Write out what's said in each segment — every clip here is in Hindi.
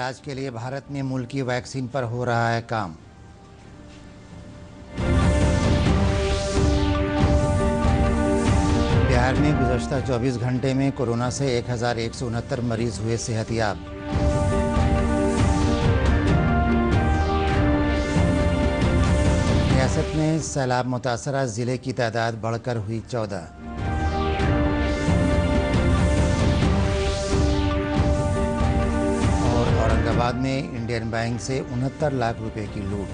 इलाज के लिए भारत में मुल्की वैक्सीन पर हो रहा है काम। बिहार में गुज़श्ता 24 घंटे में कोरोना से 1169 मरीज हुए सेहतयाब। रियासत में सैलाब मुतासरा ज़िले की तादाद बढ़कर हुई 14। और औरंगाबाद में इंडियन बैंक से 69 लाख रुपए की लूट।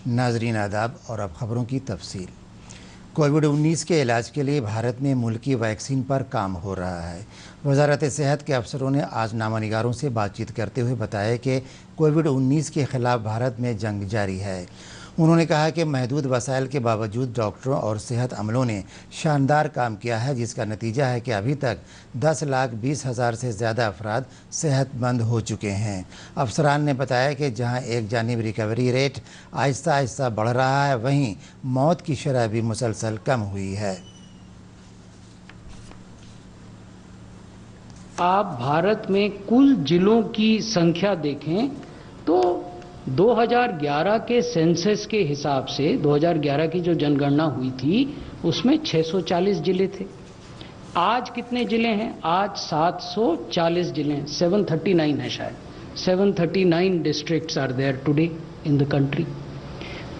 नाजरीन आदाब, और अब खबरों की तफसील। कोविड-19 के इलाज के लिए भारत में मुल्की वैक्सीन पर काम हो रहा है। वजारत सेहत के अफसरों ने आज नामानिगारों से बातचीत करते हुए बताया कि कोविड-19 के खिलाफ भारत में जंग जारी है। उन्होंने कहा कि महदूद वसाइल के बावजूद डॉक्टरों और सेहत अमलों ने शानदार काम किया है, जिसका नतीजा है कि अभी तक 10,20,000 से ज़्यादा अफराद सेहतमंद हो चुके हैं। अफसरान ने बताया कि जहां एक जानिब रिकवरी रेट आहिस्ता आहिस्ता बढ़ रहा है, वहीं मौत की शरह भी मुसलसल कम हुई है। आप भारत में कुल जिलों की संख्या देखें तो 2011 के सेंसस के हिसाब से 2011 की जो जनगणना हुई थी उसमें 640 जिले थे। आज कितने जिले हैं? आज 740 जिले हैं। 739 है शायद। 739 districts are there today in the country.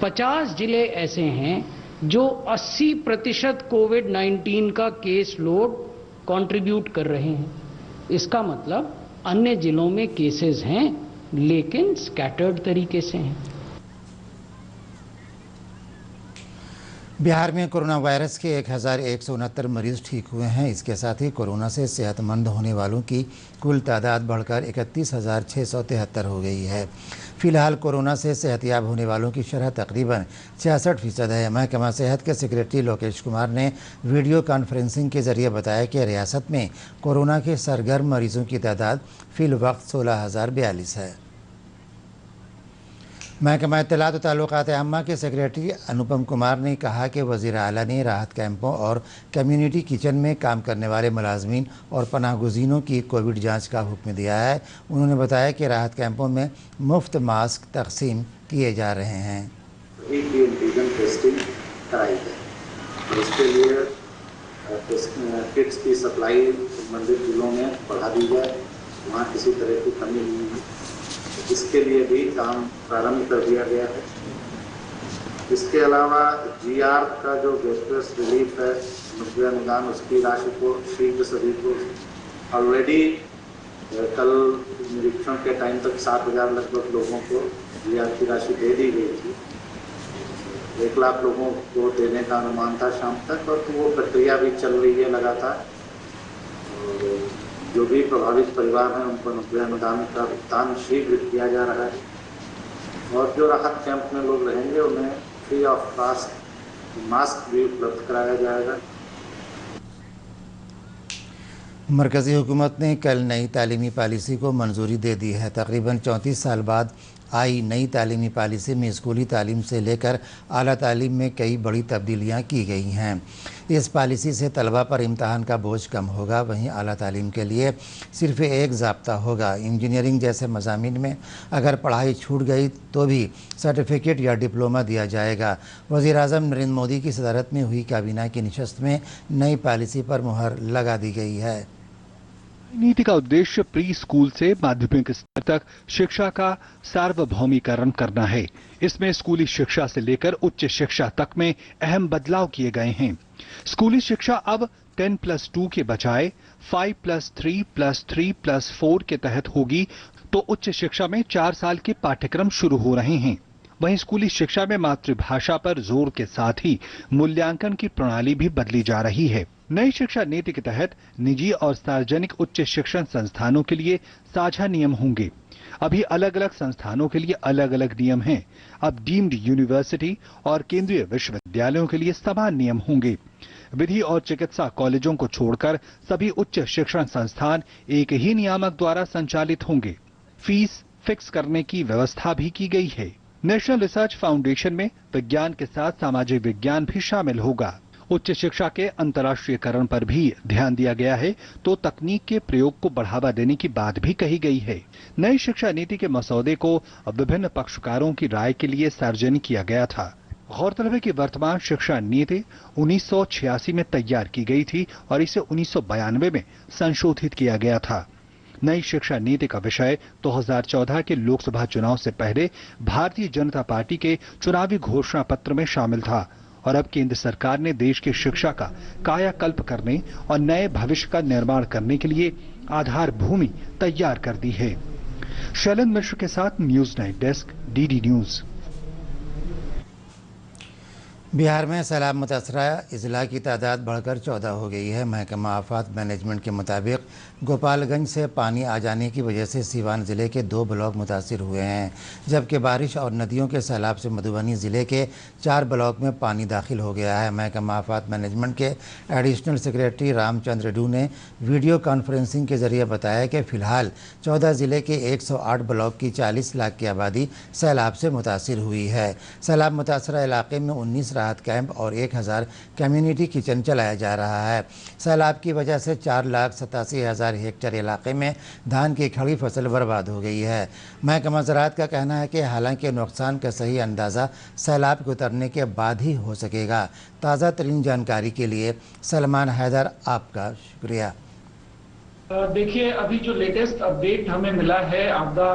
50 जिले ऐसे हैं जो 80% कोविड-19 का केस लोड कंट्रीब्यूट कर रहे हैं। इसका मतलब अन्य जिलों में केसेस हैं लेकिन स्कैटर्ड तरीके से हैं। बिहार में कोरोना वायरस के 1169 मरीज ठीक हुए हैं। इसके साथ ही कोरोना से सेहतमंद होने वालों की कुल तादाद बढ़कर 31,673 हो गई है। फिलहाल कोरोना से सेहतयाब होने वालों की शरह तकरीबन 66% है। महकमा सेहत के सेक्रेटरी लोकेश कुमार ने वीडियो कॉन्फ्रेंसिंग के जरिए बताया कि रियासत में कोरोना के सरगर्म मरीजों की तादाद फिल वक्त 16,042 है। महकमा इत्तलात व ताल्लुकात आम्मा के सेक्रेटरी अनुपम कुमार ने कहा कि वज़ीर आला ने राहत कैंपों और कम्युनिटी किचन में काम करने वाले मुलाजमीन और पनाहगुज़ीनों की कोविड जांच का हुक्म दिया है। उन्होंने बताया कि राहत कैंपों में मुफ्त मास्क तकसीम किए जा रहे हैं। टेस्टिंग कराई है, इसके लिए किट्स की सप्लाई संबंधित जिलों में बढ़ा दी जाए, वहाँ किसी तरह की कमी नहीं है। इसके लिए भी काम प्रारंभ कर दिया गया है। इसके अलावा जीआर का जो गैस रिलीफ है, मुद्रा अनुदान, उसकी राशि को शीघ्र सभी को ऑलरेडी कल निरीक्षण के टाइम तक 7,000 लगभग लोगों को जीआर की राशि दे दी गई थी। 1 लाख लोगों को देने का अनुमान था शाम तक, और वो प्रक्रिया भी चल रही है लगातार। जो भी प्रभावित परिवार हैं उनको मुद्रा अनुदान का भुगतान शीघ्र किया जा रहा है, और जो राहत कैंप में लोग रहेंगे उन्हें फ्री ऑफ कॉस्ट मास्क भी उपलब्ध कराया जाएगा। मरकज़ी हुकूमत ने कल नई तालीमी पॉलिसी को मंजूरी दे दी है। तकरीबन 34 साल बाद आई नई तालीमी पॉलिसी में स्कूली तालीम से लेकर आला तालीम में कई बड़ी तब्दीलियाँ की गई हैं। इस पॉलिसी से तलबा पर इम्तहान का बोझ कम होगा। वहीं आला तालीम के लिए सिर्फ एक ज़ाब्ता होगा। इंजीनियरिंग जैसे मज़ामीन में अगर पढ़ाई छूट गई तो भी सर्टिफिकेट या डिप्लोमा दिया जाएगा। वज़ीर-ए-आज़म नरेंद्र मोदी की सदारत में हुई काबीना की नशस्त में नई पॉलिसी पर मुहर लगा दी गई है। नीति का उद्देश्य प्री स्कूल से माध्यमिक स्तर तक शिक्षा का सार्वभौमिकरण करना है। इसमें स्कूली शिक्षा से लेकर उच्च शिक्षा तक में अहम बदलाव किए गए हैं। स्कूली शिक्षा अब 10+2 के बजाय 5+3+3+4 के तहत होगी, तो उच्च शिक्षा में 4 साल के पाठ्यक्रम शुरू हो रहे हैं। वहीं स्कूली शिक्षा में मातृभाषा पर जोर के साथ ही मूल्यांकन की प्रणाली भी बदली जा रही है। नई शिक्षा नीति के तहत निजी और सार्वजनिक उच्च शिक्षण संस्थानों के लिए साझा नियम होंगे। अभी अलग अलग संस्थानों के लिए अलग अलग नियम हैं। अब डीम्ड यूनिवर्सिटी और केंद्रीय विश्वविद्यालयों के लिए समान नियम होंगे। विधि और चिकित्सा कॉलेजों को छोड़कर सभी उच्च शिक्षण संस्थान एक ही नियामक द्वारा संचालित होंगे। फीस फिक्स करने की व्यवस्था भी की गई है। नेशनल रिसर्च फाउंडेशन में विज्ञान के साथ सामाजिक विज्ञान भी शामिल होगा। उच्च शिक्षा के अंतर्राष्ट्रीयकरण पर भी ध्यान दिया गया है तो तकनीक के प्रयोग को बढ़ावा देने की बात भी कही गई है। नई शिक्षा नीति के मसौदे को विभिन्न पक्षकारों की राय के लिए सार्वजनिक किया गया था। गौरतलब है कि वर्तमान शिक्षा नीति 1986 में तैयार की गई थी और इसे 1992 में संशोधित किया गया था। नई शिक्षा नीति का विषय 2014 के लोकसभा चुनाव से पहले भारतीय जनता पार्टी के चुनावी घोषणा पत्र में शामिल था और अब केंद्र सरकार ने देश की शिक्षा का कायाकल्प करने और नए भविष्य का निर्माण करने के लिए आधार भूमि तैयार कर दी है। शैलेंद्र मिश्र के साथ news night desk, DD news. Bihar में सैलाब मुतासरा अजला की तादाद बढ़कर 14 हो गई है। महकमा आफात मैनेजमेंट के मुताबिक गोपालगंज से पानी आ जाने की वजह से सीवान ज़िले के 2 ब्लॉक मुतासिर हुए हैं, जबकि बारिश और नदियों के सैलाब से मधुबनी ज़िले के 4 ब्लॉक में पानी दाखिल हो गया है। महकमा आफात मैनेजमेंट के एडिशनल सेक्रेटरी रामचंद्र डू ने वीडियो कॉन्फ्रेंसिंग के जरिए बताया कि फ़िलहाल 14 ज़िले के 108 ब्लॉक की 40 लाख की आबादी सैलाब से मुतासिर हुई है। सैलाब मुतासरा इलाके में 19 राहत कैंप और 1000 कम्युनिटी किचन चलाया जा रहा है। सैलाब की वजह से 4,87,000 हेक्टेयर इलाके में धान की खड़ी फसल बर्बाद हो गई है। महकमा ज़राअत का कहना है कि हालांकि नुकसान का सही अंदाज़ा सैलाब के उतरने के बाद ही हो सकेगा। ताज़ा तरीन जानकारी के लिए सलमान हैदर, आपका शुक्रिया। देखिए, अभी जो लेटेस्ट अपडेट हमें मिला है आपदा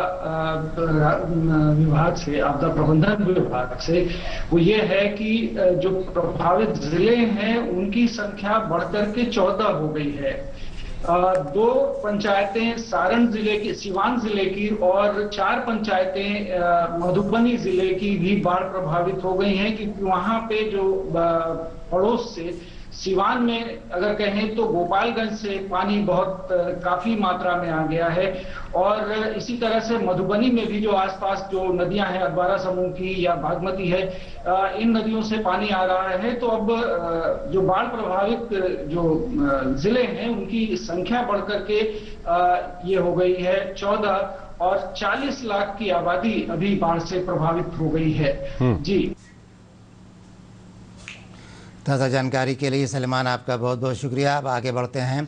विभाग से, आपदा प्रबंधन विभाग से, वो ये है कि जो प्रभावित जिले हैं उनकी संख्या बढ़कर के 14 हो गई है। 2 पंचायतें सारण जिले की, सीवान जिले की और 4 पंचायतें मधुबनी जिले की भी बाढ़ प्रभावित हो गई हैं, क्योंकि वहां पे जो पड़ोस से सीवान में अगर कहें तो गोपालगंज से पानी बहुत काफी मात्रा में आ गया है और इसी तरह से मधुबनी में भी जो आसपास जो नदियां हैं, अधवारा समूह की या बागमती है, इन नदियों से पानी आ रहा है। तो अब जो बाढ़ प्रभावित जो जिले हैं उनकी संख्या बढ़कर के ये हो गई है 14 और 40 लाख की आबादी अभी बाढ़ से प्रभावित हो गई है। जी, ताज़ा जानकारी के लिए सलमान, आपका बहुत बहुत शुक्रिया। अब आगे बढ़ते हैं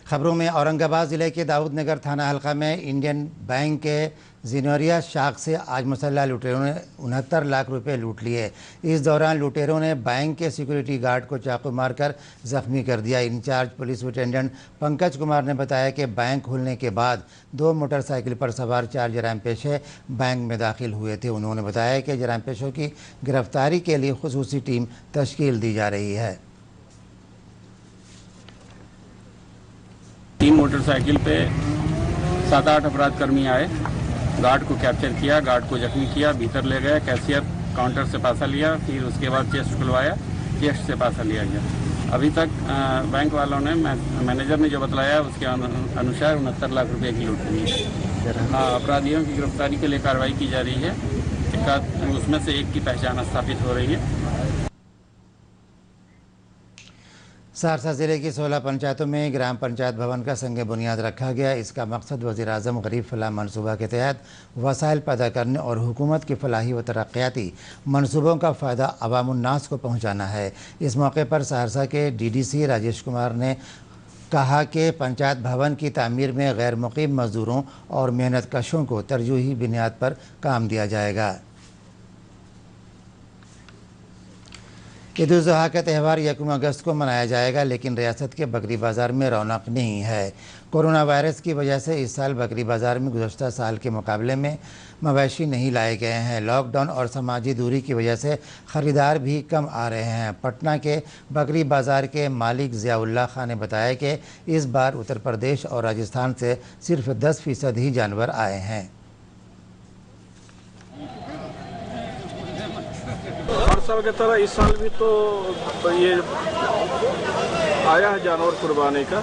खबरों में। औरंगाबाद ज़िले के दाऊदनगर थाना हल्का में इंडियन बैंक के जिनोरिया शाख से आज मुसल्लह लुटेरों ने 69 लाख रुपए लूट लिए। इस दौरान लुटेरों ने बैंक के सिक्योरिटी गार्ड को चाकू मारकर जख्मी कर दिया। Incharge police superintendent Pankaj Kumar ने बताया कि बैंक खुलने के बाद 2 मोटरसाइकिल पर सवार 4 जराइम पेशे बैंक में दाखिल हुए थे। उन्होंने बताया कि जराइम पेशों की गिरफ्तारी के लिए खुसूसी टीम तश्कील दी जा रही है। 3 मोटरसाइकिल पे 7-8 अपराध कर्मी आए, गार्ड को कैप्चर किया, गार्ड को जख्मी किया, भीतर ले गए, कैशियर काउंटर से पैसा लिया, फिर उसके बाद चेस्ट खुलवाया, चेस्ट से पैसा लिया गया। अभी तक बैंक वालों ने, मैनेजर ने जो बतलाया उसके अनुसार 69 लाख रुपए की लूट हुई है। अपराधियों की गिरफ्तारी के लिए कार्रवाई की जा रही है। उसमें से एक की पहचान स्थापित हो रही है। सहरसा जिले की 16 पंचायतों में ग्राम पंचायत भवन का संग बुनियाद रखा गया। इसका मकसद वज़ीर-ए-आज़म गरीब फलाह मनसूबा के तहत वसाइल पैदा करने और हुकूमत के फलाही व तरक्याती मनसूबों का फ़ायदा अवामुन्नास को पहुँचाना है। इस मौके पर सहरसा के DDC राजेश कुमार ने कहा कि पंचायत भवन की तामीर में गैर मुक़ीम मज़दूरों और मेहनत कशों को तरजीही बुनियाद पर काम दिया जाएगा। ईद उल ज़ुहा का त्यौहार 1 अगस्त को मनाया जाएगा, लेकिन रियासत के बकरी बाज़ार में रौनक नहीं है। कोरोना वायरस की वजह से इस साल बकरी बाज़ार में गुज़श्ता साल के मुकाबले में मवेशी नहीं लाए गए हैं। लॉकडाउन और समाजी दूरी की वजह से ख़रीदार भी कम आ रहे हैं। पटना के बकरी बाज़ार के मालिक ज़ियाउल्लाह खान ने बताया कि इस बार उत्तर प्रदेश और राजस्थान से सिर्फ 10% ही जानवर आए हैं। हर साल की तरह इस साल भी तो ये आया है जानवर कुर्बानी का,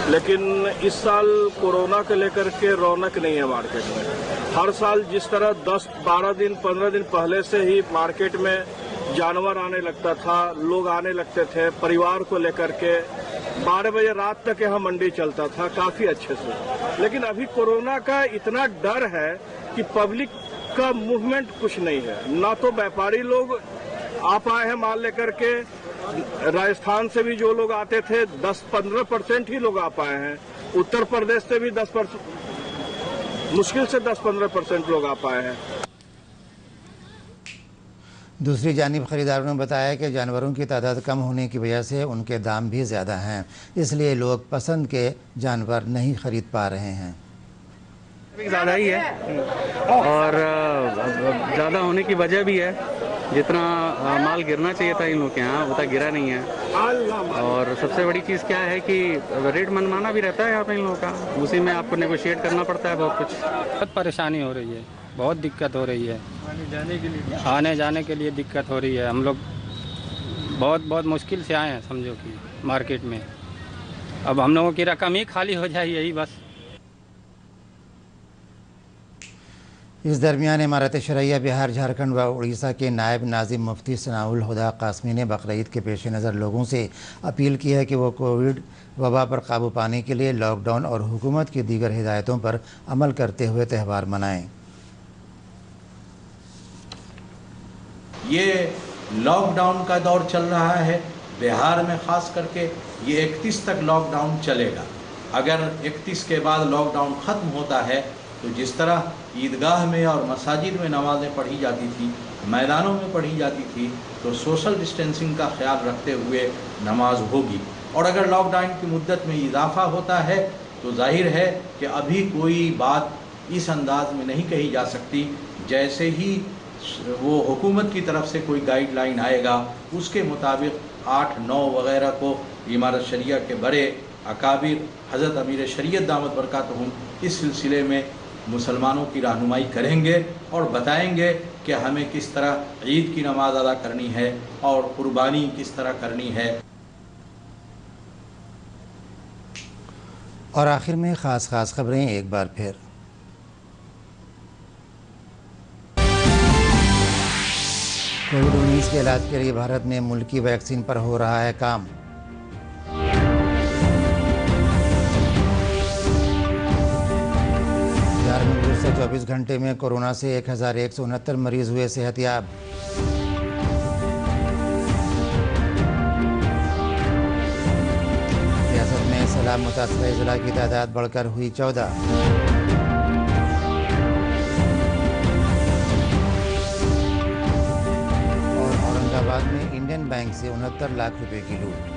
लेकिन इस साल कोरोना को लेकर के रौनक नहीं है मार्केट में। हर साल जिस तरह 10-12 दिन 15 दिन पहले से ही मार्केट में जानवर आने लगता था, लोग आने लगते थे परिवार को लेकर के, 12 बजे रात तक यहाँ मंडी चलता था काफी अच्छे से। लेकिन अभी कोरोना का इतना डर है कि पब्लिक का मूवमेंट कुछ नहीं है, ना तो व्यापारी लोग आ पाए हैं माल लेकर के, राजस्थान से भी जो लोग आते थे 10-15% ही लोग आ पाए हैं। उत्तर प्रदेश से भी 10%, मुश्किल से 10-15% लोग आ पाए हैं। दूसरी जानिब खरीदारों ने बताया कि जानवरों की तादाद कम होने की वजह से उनके दाम भी ज़्यादा हैं, इसलिए लोग पसंद के जानवर नहीं खरीद पा रहे हैं। ज़्यादा ही है और ज़्यादा होने की वजह भी है, जितना माल गिरना चाहिए था इन लोग के यहाँ उतना गिरा नहीं है। और सबसे बड़ी चीज़ क्या है कि रेट मनमाना भी रहता है यहाँ पे इन लोगों का, उसी में आपको नेगोशिएट करना पड़ता है बहुत कुछ। बहुत परेशानी हो रही है, बहुत दिक्कत हो रही है, आने जाने के लिए दिक्कत हो रही है। हम लोग बहुत मुश्किल से आए हैं, समझो कि मार्केट में अब हम लोगों की रकम ही खाली हो जाए, यही बस। इस दरमियान इमारत शरैया बिहार, झारखंड व उड़ीसा के नायब नाजिम मुफ्ती सनाउल हुदा कासमी ने बकरीद के पेश नज़र लोगों से अपील की है कि वो कोविड वबा पर काबू पाने के लिए लॉकडाउन और हुकूमत की दीगर हिदायतों पर अमल करते हुए त्यौहार मनाएं। ये लॉकडाउन का दौर चल रहा है, बिहार में ख़ास करके ये 31 तक लॉकडाउन चलेगा। अगर 31 के बाद लॉकडाउन ख़त्म होता है तो जिस तरह ईदगाह में और मसाजिद में नमाज़ें पढ़ी जाती थी, मैदानों में पढ़ी जाती थी, तो सोशल डिस्टेंसिंग का ख्याल रखते हुए नमाज होगी। और अगर लॉकडाउन की मुद्दत में इजाफा होता है तो जाहिर है कि अभी कोई बात इस अंदाज में नहीं कही जा सकती। जैसे ही वो हुकूमत की तरफ से कोई गाइडलाइन आएगा उसके मुताबिक 8, 9 वगैरह को इमारत शरिया के बड़े अकाबिर हज़रत अमीर शरीयत दामत बरकातहुम इस सिलसिले में मुसलमानों की रहनुमाई करेंगे और बताएंगे कि हमें किस तरह ईद की नमाज अदा करनी है और कुर्बानी किस तरह करनी है। और आखिर में ख़ास खबरें एक बार फिर। कोविड-19 के इलाज के लिए भारत में मुल्की वैक्सीन पर हो रहा है काम। गुज़श्ता 24 घंटे में कोरोना से 1169 मरीज हुए सेहतयाब। रियासत में सैलाब मुतासरा ज़िला की तादाद बढ़कर हुई 14। और औरंगाबाद में इंडियन बैंक से 69 लाख रुपए की लूट।